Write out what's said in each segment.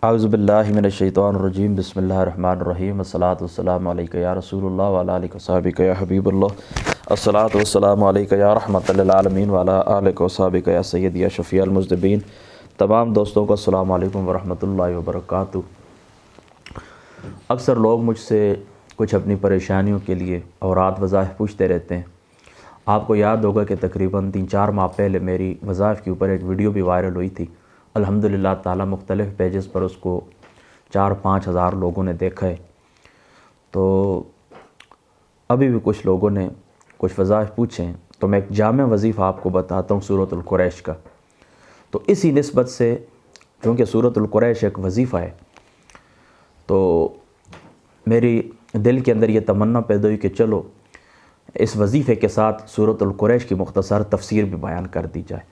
اعوذ باللہ من الشیطان الرجیم بسم اللہ الرحمن الرحیم الصلاۃ والسلام علیک یا رسول اللہ وعلی آلک وصحبک یا حبیب اللہ الصلاۃ والسلام علیک یا رحمۃ للعالمین وعلی آلک وصحبک یا سیدی یا شفیع المذنبین۔ تمام دوستوں کو السلام علیکم ورحمۃ اللہ وبرکاتہ۔ اکثر لوگ مجھ سے کچھ اپنی پریشانیوں کے لیے اوراد وظائف پوچھتے رہتے ہیں۔ آپ کو یاد ہوگا کہ تقریباً 3-4 ماہ پہلے میری وظائف کے اوپر ایک ویڈیو بھی وائرل ہوئی تھی۔ الحمدللہ تعالیٰ مختلف پیجز پر اس کو 4-5 ہزار لوگوں نے دیکھا ہے۔ تو ابھی بھی کچھ لوگوں نے کچھ وظائف پوچھے ہیں، تو میں ایک جامع وظیفہ آپ کو بتاتا ہوں سورۃ القریش کا۔ تو اسی نسبت سے کیونکہ سورۃ القریش ایک وظیفہ ہے، تو میری دل کے اندر یہ تمنا پیدا ہوئی کہ چلو اس وظیفے کے ساتھ سورۃ القریش کی مختصر تفسیر بھی بیان کر دی جائے۔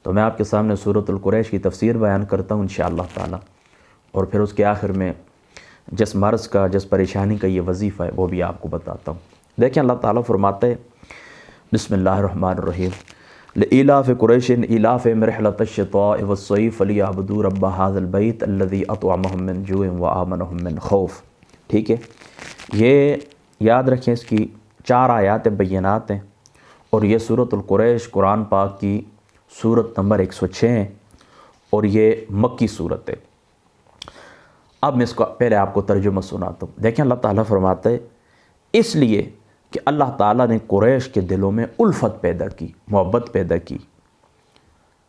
تو میں آپ کے سامنے سورۃ القریش کی تفسیر بیان کرتا ہوں انشاءاللہ تعالی، اور پھر اس کے آخر میں جس مرض کا، جس پریشانی کا یہ وظیفہ ہے وہ بھی آپ کو بتاتا ہوں۔ دیکھیں اللہ تعالیٰ فرماتا ہے بسم اللہ الرحمن الرحیم لإلاف قریش إلافهم رحلة الشتاء والصيف فليعبدوا رب هذا البيت الذي أطعمهم من جوع وآمنهم من خوف۔ ٹھیک ہے، یہ یاد رکھیں، اس کی 4 آیات بینات ہیں، اور یہ سورۃ القریش قرآن پاک کی سورت نمبر 106 ہے، اور یہ مکی صورت ہے۔ اب میں اس کو پہلے آپ کو ترجمہ سناتا ہوں۔ دیکھیں اللہ تعالیٰ فرماتا ہے اس لیے کہ اللہ تعالیٰ نے قریش کے دلوں میں الفت پیدا کی، محبت پیدا کی۔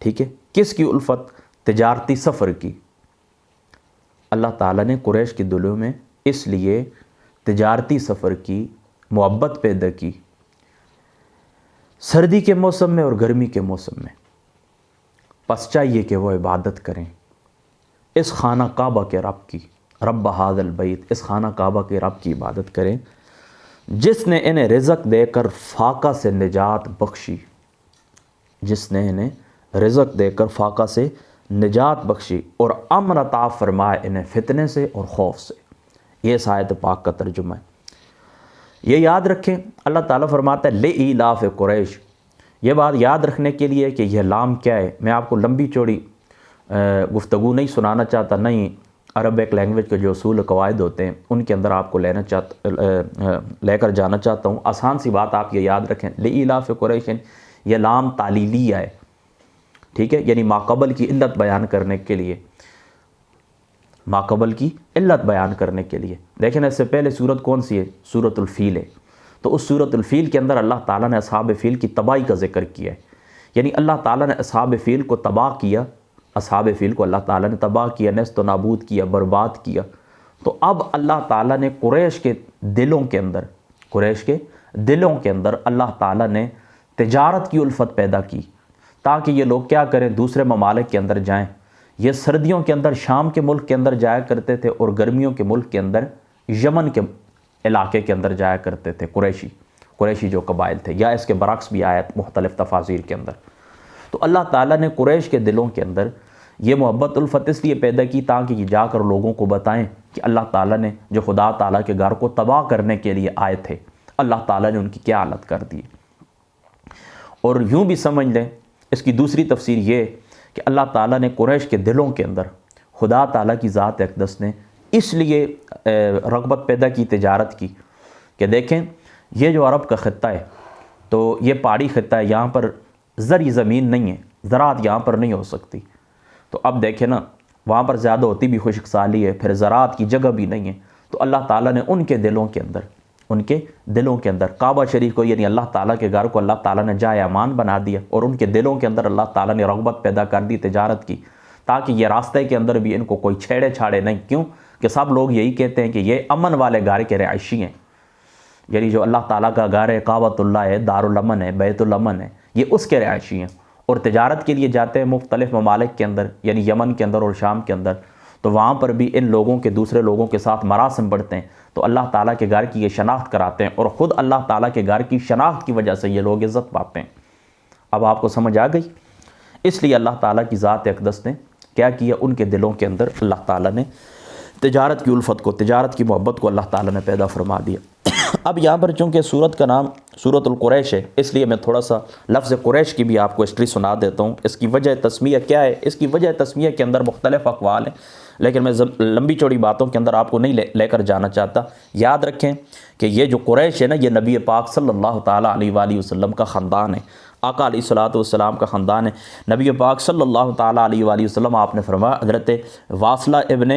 ٹھیک ہے، کس کی الفت؟ تجارتی سفر کی۔ اللہ تعالیٰ نے قریش کے دلوں میں اس لیے تجارتی سفر کی محبت پیدا کی، سردی کے موسم میں اور گرمی کے موسم میں۔ پس چاہیے کہ وہ عبادت کریں اس خانہ کعبہ کے رب کی، رب ھذا البیت، اس خانہ کعبہ کے رب کی عبادت کریں جس نے انہیں رزق دے کر فاقہ سے نجات بخشی، جس نے انہیں رزق دے کر فاقہ سے نجات بخشی اور امن عطا فرمائے انہیں فتنے سے اور خوف سے۔ یہ اس آیت پاک کا ترجمہ ہے۔ یہ یاد رکھیں، اللہ تعالیٰ فرماتا ہے لإلاف قریش۔ یہ بات یاد رکھنے کے لیے کہ یہ لام کیا ہے، میں آپ کو لمبی چوڑی گفتگو نہیں سنانا چاہتا، نہیں عربک لینگویج کے جو اصول و قواعد ہوتے ہیں ان کے اندر آپ کو لے کر جانا چاہتا ہوں۔ آسان سی بات آپ یہ یاد رکھیں، لإلاف قریش، یہ لام تعلیلیہ ہے، ٹھیک ہے، یعنی ماقبل کی علت بیان کرنے کے لیے، ماقبل کی علت بیان کرنے کے لیے۔ دیکھیں اس سے پہلے سورت کون سی ہے؟ سورۃ الفیل ہے۔ تو اس سورۃ الفیل کے اندر اللہ تعالیٰ نے اصحاب فیل کی تباہی کا ذکر کیا ہے، یعنی اللہ تعالیٰ نے اصحاب فیل کو تباہ کیا، اصحاب فیل کو اللہ تعالیٰ نے تباہ کیا، نیست و نابود کیا، برباد کیا۔ تو اب اللہ تعالیٰ نے قریش کے دلوں کے اندر، قریش کے دلوں کے اندر اللہ تعالیٰ نے تجارت کی الفت پیدا کی، تاکہ یہ لوگ کیا کریں، دوسرے ممالک کے اندر جائیں۔ یہ سردیوں کے اندر شام کے ملک کے اندر جایا کرتے تھے، اور گرمیوں کے ملک کے اندر یمن کے علاقے کے اندر جایا کرتے تھے قریشی جو قبائل تھے، یا اس کے برعکس بھی آیت مختلف تفاسیر کے اندر۔ تو اللہ تعالیٰ نے قریش کے دلوں کے اندر یہ محبت الفت اس لیے پیدا کی تاکہ یہ جا کر لوگوں کو بتائیں کہ اللہ تعالیٰ نے جو خدا تعالیٰ کے گھر کو تباہ کرنے کے لیے آئے تھے، اللہ تعالیٰ نے ان کی کیا حالت کر دی۔ اور یوں بھی سمجھ لیں، اس کی دوسری تفسیر یہ کہ اللہ تعالیٰ نے قریش کے دلوں کے اندر خدا تعالیٰ کی ذات اقدس نے اس لیے رغبت پیدا کی تجارت کی کہ دیکھیں یہ جو عرب کا خطہ ہے، تو یہ پہاڑی خطہ ہے، یہاں پر زرعی زمین نہیں ہے، زراعت یہاں پر نہیں ہو سکتی۔ تو اب دیکھیں نا، وہاں پر زیادہ ہوتی بھی خشک سالی ہے، پھر زراعت کی جگہ بھی نہیں ہے۔ تو اللہ تعالیٰ نے ان کے دلوں کے اندر کعبہ شریف کو، یعنی اللہ تعالیٰ کے گھر کو اللہ تعالیٰ نے جائے امان بنا دیا، اور ان کے دلوں کے اندر اللہ تعالیٰ نے رغبت پیدا کر دی تجارت کی، تاکہ یہ راستے کے اندر بھی ان کو کوئی چھیڑے چھاڑے نہیں۔ کیوں کہ سب لوگ یہی کہتے ہیں کہ یہ امن والے گھر کے رہائشی ہیں، یعنی جو اللہ تعالیٰ کا گھر ہے، کعبۃ اللہ ہے، دارالامن ہے، بیت الامن ہے، یہ اس کے رہائشی ہیں، اور تجارت کے لیے جاتے ہیں مختلف ممالک کے اندر، یعنی یمن کے اندر اور شام کے اندر۔ تو وہاں پر بھی ان لوگوں کے دوسرے لوگوں کے ساتھ مراسم بڑھتے ہیں، تو اللہ تعالیٰ کے گھر کی یہ شناخت کراتے ہیں، اور خود اللہ تعالیٰ کے گھر کی شناخت کی وجہ سے یہ لوگ عزت پاتے ہیں۔ اب آپ کو سمجھ آ گئی؟ اس لیے اللہ تعالیٰ کی ذات اقدس نے کیا کیا، ان کے دلوں کے اندر اللہ تعالیٰ نے تجارت کی الفت کو، تجارت کی محبت کو اللہ تعالیٰ نے پیدا فرما دیا۔ اب یہاں پر چونکہ سورت کا نام سورۃ القریش ہے، اس لیے میں تھوڑا سا لفظ قریش کی بھی آپ کو ہسٹری سنا دیتا ہوں۔ اس کی وجہ تسمیہ کیا ہے؟ اس کی وجہ تسمیہ کے اندر مختلف اقوال ہیں۔ لیکن میں لمبی چوڑی باتوں کے اندر آپ کو نہیں لے کر جانا چاہتا۔ یاد رکھیں کہ یہ جو قریش ہے نا، یہ نبی پاک صلی اللہ تعالیٰ علیہ وآلہ وسلم کا خاندان ہے، آقا علیہ السلام کا خاندان ہے۔ نبی پاک صلی اللہ تعالیٰ علیہ وآلہ وسلم آپ نے فرمایا، حضرت واصلہ ابن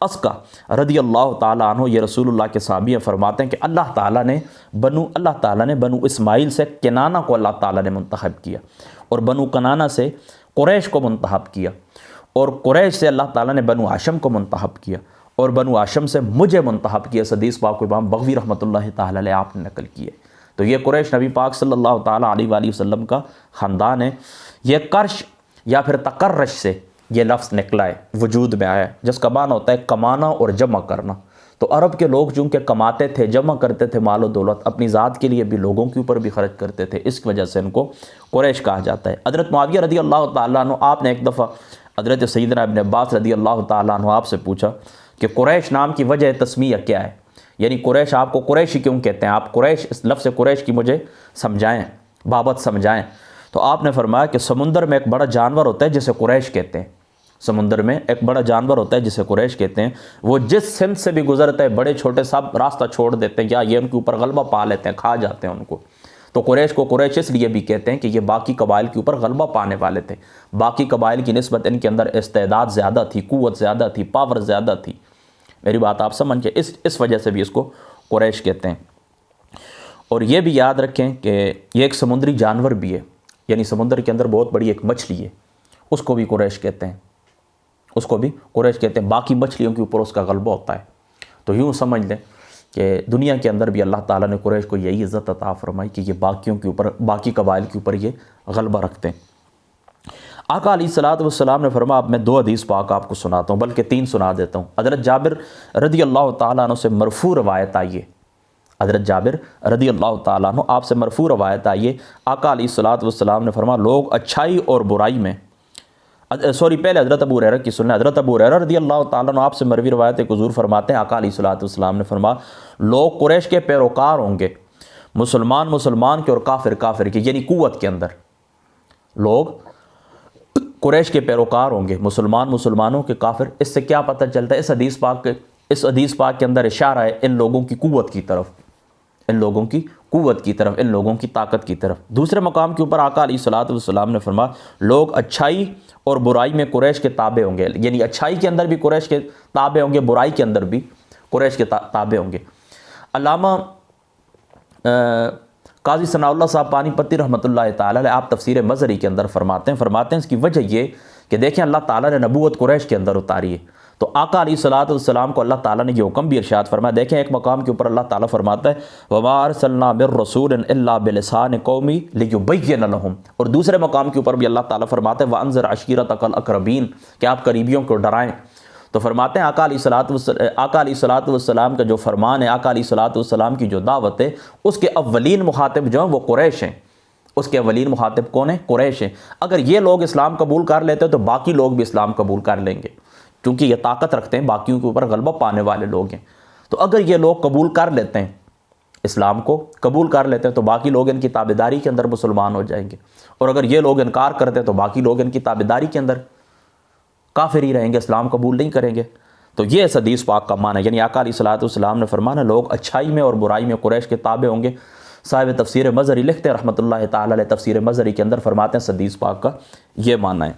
اسقا رضی اللہ تعالیٰ عنہ، یہ رسول اللہ کے صحابی ہیں، فرماتے ہیں کہ اللہ تعالیٰ نے بنو اسماعیل سے کنانہ کو اللہ تعالیٰ نے منتخب کیا، اور بنو کنانہ سے قریش کو منتخب کیا، اور قریش سے اللہ تعالیٰ نے بنو ہاشم کو منتخب کیا، اور بنو ہاشم سے مجھے منتخب کیا۔ اس حدیث پاک کو امام بغوی رحمۃ اللہ تعالیٰ علیہ آپ نے نقل کی ہے۔ تو یہ قریش نبی پاک صلی اللہ تعالیٰ علیہ وآلہ وسلم کا خاندان ہے۔ یہ کرش یا پھر تقرش سے یہ لفظ نکلا ہے، وجود میں آیا ہے، جس کا معنی ہوتا ہے کمانا اور جمع کرنا۔ تو عرب کے لوگ چونکہ کماتے تھے، جمع کرتے تھے مال و دولت، اپنی ذات کے لیے بھی لوگوں کے اوپر بھی خرچ کرتے تھے، اس وجہ سے ان کو قریش کہا جاتا ہے۔ حضرت معاویہ رضی اللہ تعالیٰ عنہ، آپ نے ایک دفعہ حضرت سیدنا ابن عباس رضی اللہ تعالیٰ عنہ آپ سے پوچھا کہ قریش نام کی وجہ تسمیہ کیا ہے، یعنی قریش آپ کو قریشی کیوں کہتے ہیں، آپ قریش، اس لفظ قریش کی مجھے سمجھائیں، بابت سمجھائیں۔ تو آپ نے فرمایا کہ سمندر میں ایک بڑا جانور ہوتا ہے جسے قریش کہتے ہیں، سمندر میں ایک بڑا جانور ہوتا ہے جسے قریش کہتے ہیں، وہ جس سمت سے بھی گزرتا ہے بڑے چھوٹے سب راستہ چھوڑ دیتے ہیں، یا یہ ان کے اوپر غلبہ پا لیتے ہیں، کھا جاتے ہیں ان کو۔ تو قریش کو قریش اس لیے بھی کہتے ہیں کہ یہ باقی قبائل کے اوپر غلبہ پانے والے تھے، باقی قبائل کی نسبت ان کے اندر استعداد زیادہ تھی، قوت زیادہ تھی، پاور زیادہ تھی۔ میری بات آپ سمجھ کے اس وجہ سے بھی اس کو قریش کہتے ہیں۔ اور یہ بھی یاد رکھیں کہ یہ ایک سمندری جانور بھی ہے، یعنی سمندر کے اندر بہت بڑی ایک مچھلی ہے، اس کو بھی قریش کہتے ہیں، اس کو بھی قریش کہتے ہیں، باقی مچھلیوں کے اوپر اس کا غلبہ ہوتا ہے۔ تو یوں سمجھ لیں کہ دنیا کے اندر بھی اللہ تعالیٰ نے قریش کو یہی عزت عطا فرمائی کہ یہ باقیوں کے اوپر، باقی قبائل کے اوپر یہ غلبہ رکھتے ہیں۔ آقا علیہ السلام نے فرمایا، اب میں 2 حدیث پاک آپ کو سناتا ہوں، بلکہ 3 سنا دیتا ہوں۔ حضرت جابر رضی اللہ تعالیٰ عنہ سے مرفوع روایت آئی ہے، حضرت جابر رضی اللہ تعالیٰ عنہ آپ سے مرفوع روایت آئی ہے، آقا علیہ السلام نے فرمایا، لوگ اچھائی اور برائی میں، پہلے حضرت ابو ہریرہ کی سنیں۔ حضرت ابو ہریرہ رضی اللہ تعالیٰ عنہ آپ سے مروی روایت ہے کہ حضور فرماتے ہیں، آقا علیہ السلام نے فرمایا، لوگ قریش کے پیروکار ہوں گے، مسلمان کے اور کافر کے، یعنی قوت کے اندر لوگ قریش کے پیروکار ہوں گے، مسلمانوں کے، کافر۔ اس سے کیا پتہ چلتا ہے؟ اس حدیث پاک کے اندر اشارہ ہے ان لوگوں کی قوت کی طرف، ان لوگوں کی طاقت کی طرف۔ دوسرے مقام کے اوپر آقا علیہ السلام نے فرمایا، لوگ اچھائی اور برائی میں قریش کے تابع ہوں گے، یعنی اچھائی کے اندر بھی قریش کے تابع ہوں گے، برائی کے اندر بھی قریش کے تابع ہوں گے۔ علامہ قاضی ثناء اللہ صاحب پانی پتی رحمۃ اللہ تعالیٰ علیہ، آپ تفسیر مظہری کے اندر فرماتے ہیں اس کی وجہ یہ کہ دیکھیں اللہ تعالیٰ نے نبوت قریش کے اندر اتاری ہے، تو آقا علیہ السلام کو اللہ تعالیٰ نے یہ حکم بھی ارشاد فرمایا۔ دیکھیں ایک مقام کے اوپر اللہ تعالیٰ فرماتا ہے، وَمَا أَرْسَلْنَا مِن رَّسُولٍ إِلَّا بِلِسَانِ قَوْمِهِ لِيُبَيِّنَ لَهُمْ، اور دوسرے مقام کے اوپر بھی اللہ تعالیٰ فرماتا ہے، وَأَنذِرْ عَشِيرَتَكَ الْأَقْرَبِينَ، کہ آپ قریبیوں کو ڈرائیں۔ تو فرماتے ہیں آقا علیہ السلام کا جو فرمان ہے، آقا علیہ السلام کی جو دعوت ہے، اس کے اولین مخاطب جو ہیں وہ قریش ہیں، اس کے اولین مخاطب کون ہیں؟ قریش ہیں۔ اگر یہ لوگ اسلام قبول کر لیتے تو باقی لوگ بھی اسلام قبول کر لیں گے، کیونکہ یہ طاقت رکھتے ہیں، باقیوں کے اوپر غلبہ پانے والے لوگ ہیں۔ تو اگر یہ لوگ قبول کر لیتے ہیں، اسلام کو قبول کر لیتے ہیں، تو باقی لوگ ان کی تابعداری کے اندر مسلمان ہو جائیں گے، اور اگر یہ لوگ انکار کرتے ہیں تو باقی لوگ ان کی تابعداری کے اندر کافر ہی رہیں گے، اسلام قبول نہیں کریں گے۔ تو یہ اس حدیث پاک کا معنی ہے، یعنی آقا علیہ السلام نے فرمایا، لوگ اچھائی میں اور برائی میں قریش کے تابع ہوں گے۔ صاحب تفسیر مظہری لکھتے ہیں رحمۃ اللہ تعالیٰ علیہ، تفسیر مظہری کے اندر فرماتے ہیں حدیث پاک کا یہ معنی ہے۔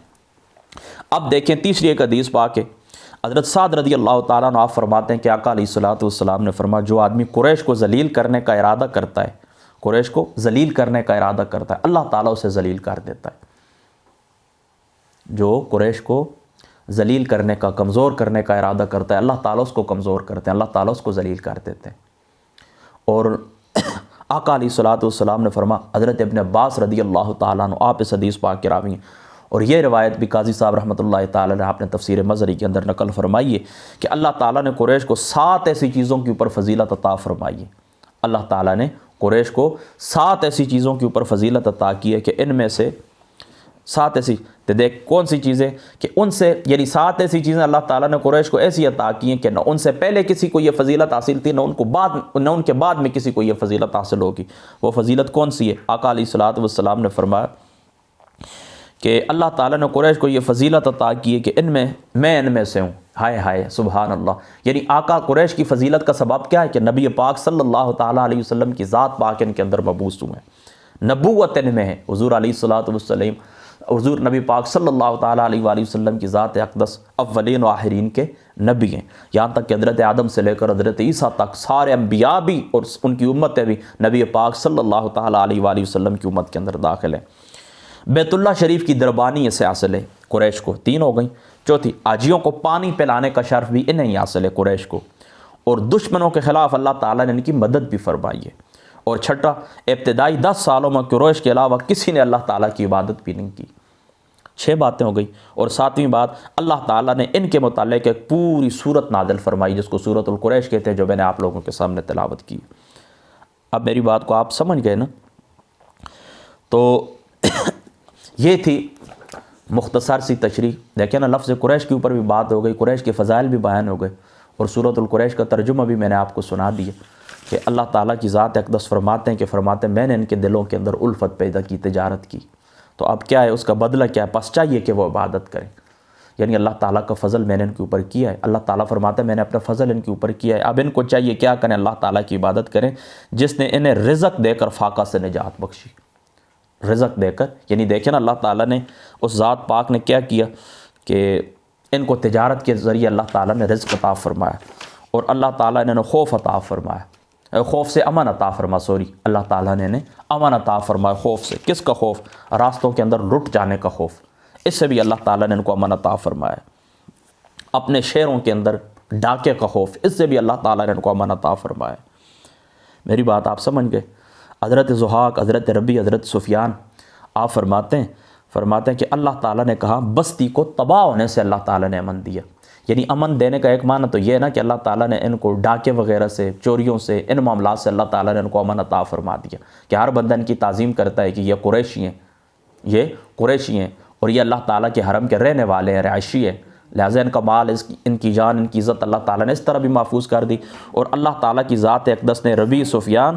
اب دیکھیں تیسری ایک حدیث پاک ہے، حضرت سعد رضی اللہ تعالیٰ عنہ آپ فرماتے ہیں کہ آقا علیہ السلام نے فرمایا، جو آدمی قریش کو ذلیل کرنے کا ارادہ کرتا ہے، قریش کو ذلیل کرنے کا ارادہ کرتا ہے، اللہ تعالیٰ اسے ذلیل کر دیتا ہے۔ جو قریش کو ذلیل کرنے کا، کمزور کرنے کا ارادہ کرتا ہے، اللہ تعالیٰ اس کو کمزور کرتے ہیں، اللہ تعالیٰ اس کو ذلیل کر دیتے ہیں۔ اور آقا علیہ السلام نے فرمایا، حضرت ابن عباس رضی اللہ تعالیٰ عنہ آپ اس حدیث پاک کے راوی ہیں، اور یہ روایت بھی قاضی صاحب رحمۃ اللہ تعالیٰ نے آپ نے تفسیر مظہری کے اندر نقل فرمائی ہے کہ اللہ تعالیٰ نے قریش کو 7 ایسی چیزوں کے اوپر فضیلت عطا فرمائی ہے۔ اللہ تعالیٰ نے قریش کو 7 ایسی چیزوں کے اوپر فضیلت عطا کی ہے کہ ان میں سے 7 ایسی، تو دیکھ کون سی چیزیں کہ ان سے، یعنی 7 ایسی چیزیں اللہ تعالیٰ نے قریش کو ایسی عطا کی ہیں کہ نہ ان سے پہلے کسی کو یہ فضیلت حاصل تھی، نہ ان کے بعد میں کسی کو یہ فضیلت حاصل ہوگی۔ وہ فضیلت کون سی ہے؟ آقا علیہ السلام نے فرمایا کہ اللہ تعالیٰ نے قریش کو یہ فضیلت عطا کی ہے کہ میں ان میں سے ہوں. ہائے ہائے سبحان اللہ. یعنی آقا قریش کی فضیلت کا سبب کیا ہے کہ نبی پاک صلی اللہ تعالیٰ علیہ وسلم کی ذات پاک ان کے اندر مبعوث ہوئے ہیں، نبوت ان میں ہے. حضور علیہ الصلوۃ والسلام، حضور نبی پاک صلی اللہ تعالیٰ علیہ وآلہ وسلم کی ذات اقدس اولین و آخرین کے نبی ہیں. یہاں تک کہ حضرت آدم سے لے کر حضرت عیسیٰ تک سارے انبیاء بھی اور ان کی امتیں بھی نبی پاک صلی اللہ تعالیٰ علیہ وآلہ وسلم کی امت کے اندر داخل ہیں. بیت اللہ شریف کی دربانی اسے حاصل ہے قریش کو، 3 ہو گئیں. چوتھی، حاجیوں کو پانی پلانے کا شرف بھی انہیں ہی حاصل ہے قریش کو. اور دشمنوں کے خلاف اللہ تعالیٰ نے ان کی مدد بھی فرمائی ہے. اور چھٹا، ابتدائی 10 سالوں میں قریش کے علاوہ کسی نے اللہ تعالیٰ کی عبادت بھی نہیں کی. 6 باتیں ہو گئی. اور 7ویں بات، اللہ تعالیٰ نے ان کے متعلق ایک پوری سورت نازل فرمائی جس کو سورۃ القریش کہتے ہیں، جو میں نے آپ لوگوں کے سامنے تلاوت کی. اب میری بات کو آپ سمجھ گئے نا؟ تو یہ تھی مختصر سی تشریح. دیکھیں نا، لفظ قریش کے اوپر بھی بات ہو گئی، قریش کے فضائل بھی بیان ہو گئے، اور سورۃ القریش کا ترجمہ بھی میں نے آپ کو سنا دیا کہ اللہ تعالیٰ کی ذات اقدس فرماتے ہیں میں نے ان کے دلوں کے اندر الفت پیدا کی، تجارت کی. تو اب کیا ہے، اس کا بدلہ کیا ہے؟ پس چاہیے کہ وہ عبادت کریں. یعنی اللہ تعالیٰ کا فضل میں نے ان کے اوپر کیا ہے. اللہ تعالیٰ فرماتے ہیں میں نے اپنا فضل ان کے اوپر کیا ہے. اب ان کو چاہیے کیا کریں؟ اللہ تعالیٰ کی عبادت کریں جس نے انہیں رزق دے کر فاقہ سے نجات بخشی. رزق دے کر، یعنی دیکھیں نا، اللہ تعالیٰ نے، اس ذات پاک نے کیا کیا کہ ان کو تجارت کے ذریعے اللہ تعالیٰ نے رزق عطا فرمایا، اور اللہ تعالیٰ نے خوف عطا فرمایا، خوف سے امن عطا اللہ تعالیٰ نے امن عطا فرمایا. خوف سے، کس کا خوف؟ راستوں کے اندر لٹ جانے کا خوف. اس سے بھی اللہ تعالیٰ نے ان کو امن عطا فرمایا. اپنے شہروں کے اندر ڈاکے کا خوف، اس سے بھی اللہ تعالیٰ نے ان کو امن عطا فرمایا. میری بات آپ سمجھ گئے؟ حضرت ضحاک، حضرت ربی، حضرت سفیان آپ فرماتے ہیں کہ اللہ تعالیٰ نے کہا بستی کو تباہ ہونے سے اللہ تعالیٰ نے امن دیا. یعنی امن دینے کا ایک معنی تو یہ ہے نا کہ اللہ تعالیٰ نے ان کو ڈاکے وغیرہ سے، چوریوں سے، ان معاملات سے اللہ تعالیٰ نے ان کو امن عطا فرما دیا کہ ہر بندہ ان کی تعظیم کرتا ہے کہ یہ قریشی ہیں اور یہ اللہ تعالیٰ کے حرم کے رہنے والے ہیں، رہائشی ہیں. لہٰذا ان کا مال، ان کی جان، ان کی عزت اللہ تعالیٰ نے اس طرح بھی محفوظ کر دی. اور اللہ تعالیٰ کی ذات اقدس نے ربی، سفیان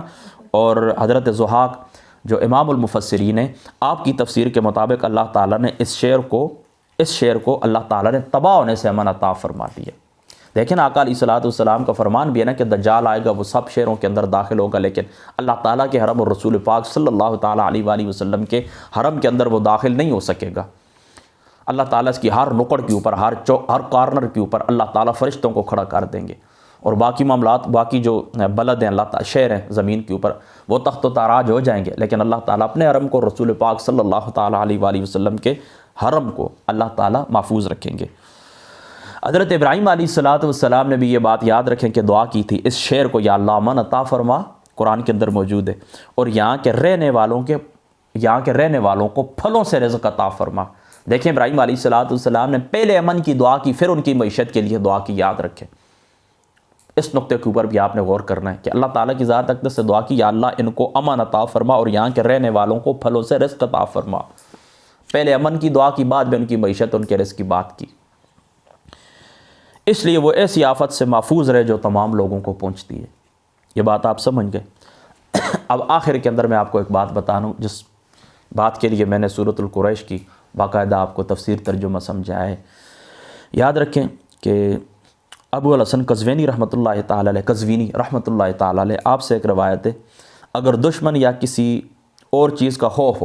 اور حضرت ضحاک جو امام المفسرین ہیں، آپ کی تفسیر کے مطابق اللہ تعالیٰ نے اس شعر کو اللہ تعالیٰ نے تباہ ہونے سے امن عطا فرما دیا. دیکھیں آقا علیہ الصلوۃ والسلام کا فرمان بھی ہے نا کہ دجال آئے گا، وہ سب شہروں کے اندر داخل ہوگا، لیکن اللہ تعالیٰ کے حرم اور رسول پاک صلی اللہ تعالیٰ علیہ وآلہ وسلم کے حرم کے اندر وہ داخل نہیں ہو سکے گا. اللہ تعالیٰ اس کی ہر نکڑ کے اوپر، ہر کارنر کے اوپر اللہ تعالیٰ فرشتوں کو کھڑا کر دیں گے، اور باقی معاملات، باقی جو بلد ہیں، اللہ تعالیٰ شہر ہیں زمین کے اوپر، وہ تخت و تاراج ہو جائیں گے، لیکن اللہ تعالیٰ اپنے حرم کو، رسول پاک صلی اللہ تعالیٰ علیہ وآلہ وسلم کے حرم کو اللہ تعالیٰ محفوظ رکھیں گے. حضرت ابراہیم علیہ الصلوۃ والسلام نے بھی یہ بات یاد رکھیں کہ دعا کی تھی، اس شعر کو یا اللہ امن عطا فرما، قرآن کے اندر موجود ہے، اور یہاں کے رہنے والوں کو پھلوں سے رزق عطا فرما. دیکھیں ابراہیم علیہ الصلوۃ والسلام نے پہلے امن کی دعا کی، پھر ان کی معیشت کے لیے دعا کی. یاد رکھیں، اس نقطے کے اوپر بھی آپ نے غور کرنا ہے کہ اللہ تعالیٰ کی ذات اقدس سے دعا کی، یا اللہ ان کو امن عطا فرما اور یہاں کے رہنے والوں کو پھلوں سے رزق عطا فرما. پہلے امن کی دعا کی، بعد میں ان کی معیشت، ان کے رزق کی بات کی. اس لیے وہ ایسی آفت سے محفوظ رہے جو تمام لوگوں کو پہنچتی ہے. یہ بات آپ سمجھ گئے؟ اب آخر کے اندر میں آپ کو ایک بات بتانا ہوں، جس بات کے لیے میں نے سورۃ القریش کی باقاعدہ آپ کو تفسیر ترجمہ سمجھایا ہے. یاد رکھیں کہ ابو الحسن قزوینی رحمۃ اللہ تعالیٰ علیہ آپ سے ایک روایت ہے، اگر دشمن یا کسی اور چیز کا خوف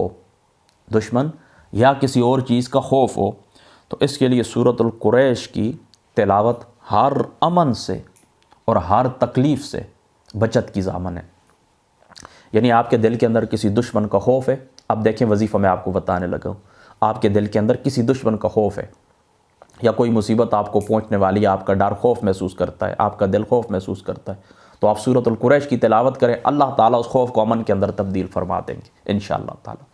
ہو تو اس کے لیے سورۃ القریش کی تلاوت ہر امن سے اور ہر تکلیف سے بچت کی ضامن ہے. یعنی آپ کے دل کے اندر کسی دشمن کا خوف ہے. اب دیکھیں وظیفہ میں آپ کو بتانے لگا ہوں، آپ کے دل کے اندر کسی دشمن کا خوف ہے، یا کوئی مصیبت آپ کو پہنچنے والی ہے، آپ کا ڈر خوف محسوس کرتا ہے، آپ کا دل خوف محسوس کرتا ہے، تو آپ سورۃ القریش کی تلاوت کریں، اللہ تعالیٰ اس خوف کو امن کے اندر تبدیل فرما دیں گے انشاءاللہ تعالیٰ.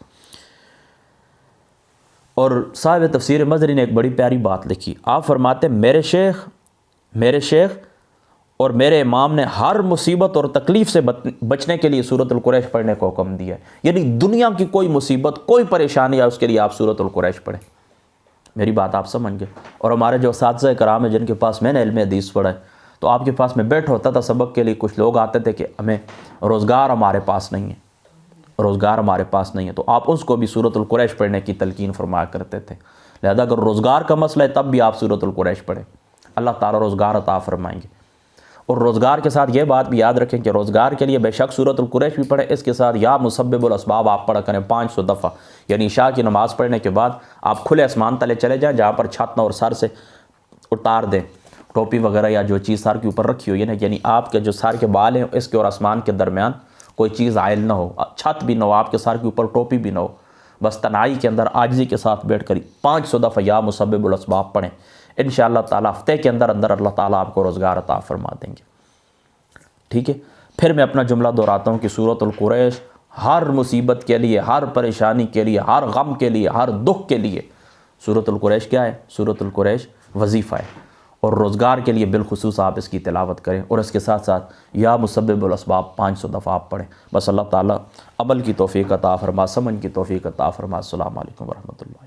اور صاحب تفسیر مظہری نے ایک بڑی پیاری بات لکھی. آپ فرماتے ہیں میرے شیخ اور میرے امام نے ہر مصیبت اور تکلیف سے بچنے کے لیے سورۃ القریش پڑھنے کو حکم دیا ہے. یعنی دنیا کی کوئی مصیبت، کوئی پریشانی ہے، اس کے لیے آپ سورۃ القریش پڑھیں. میری بات آپ سمجھ گئے؟ اور ہمارے جو اساتذہ کرام ہیں جن کے پاس میں نے علم حدیث پڑھا ہے، تو آپ کے پاس میں بیٹھا ہوتا تھا سبق کے لیے، کچھ لوگ آتے تھے کہ ہمیں روزگار ہمارے پاس نہیں ہے، روزگار ہمارے پاس نہیں ہے، تو آپ اس کو بھی سورۃ القریش پڑھنے کی تلقین فرمایا کرتے تھے۔ لہذا اگر روزگار کا مسئلہ ہے تب بھی آپ سورۃ القریش پڑھیں، اللہ تعالیٰ روزگار عطا فرمائیں گے۔ اور روزگار کے ساتھ یہ بات بھی یاد رکھیں کہ روزگار کے لیے بے شک سورۃ القریش بھی پڑھیں، اس کے ساتھ یا مسبب الاسباب آپ پڑھا کریں 500 دفعہ، یعنی عشاء کی نماز پڑھنے کے بعد آپ کھلے آسمان تلے چلے جائیں، جہاں پر چھت نہ اور سر سے اتار دیں ٹوپی وغیرہ یا جو چیز سر کے اوپر رکھی ہو، یعنی آپ کے جو سر کے بال ہیں اس کے اور آسمان کے درمیان کوئی چیز عائل نہ ہو، چھت بھی نہ ہو، آپ کے سر کے اوپر ٹوپی بھی نہ ہو، بس تنہائی کے اندر عاجزی کے ساتھ بیٹھ کر 500 دفعہ یا مسبب الاسباب پڑھیں، انشاءاللہ تعالیٰ ہفتے کے اندر اللہ تعالیٰ آپ کو روزگار عطا فرما دیں گے۔ ٹھیک ہے، پھر میں اپنا جملہ دہراتا ہوں کہ سورۃ القریش ہر مصیبت کے لیے، ہر پریشانی کے لیے، ہر غم کے لیے، ہر دکھ کے لیے سورۃ القریش کیا ہے؟ سورۃ القریش وظیفہ ہے، اور روزگار کے لیے بالخصوص آپ اس کی تلاوت کریں، اور اس کے ساتھ ساتھ یا مسبب الاسباب 500 دفعہ آپ پڑھیں۔ بس اللہ تعالیٰ عمل کی توفیق عطا فرما، سمجھ کی توفیق عطا فرما۔ السلام علیکم ورحمۃ اللہ۔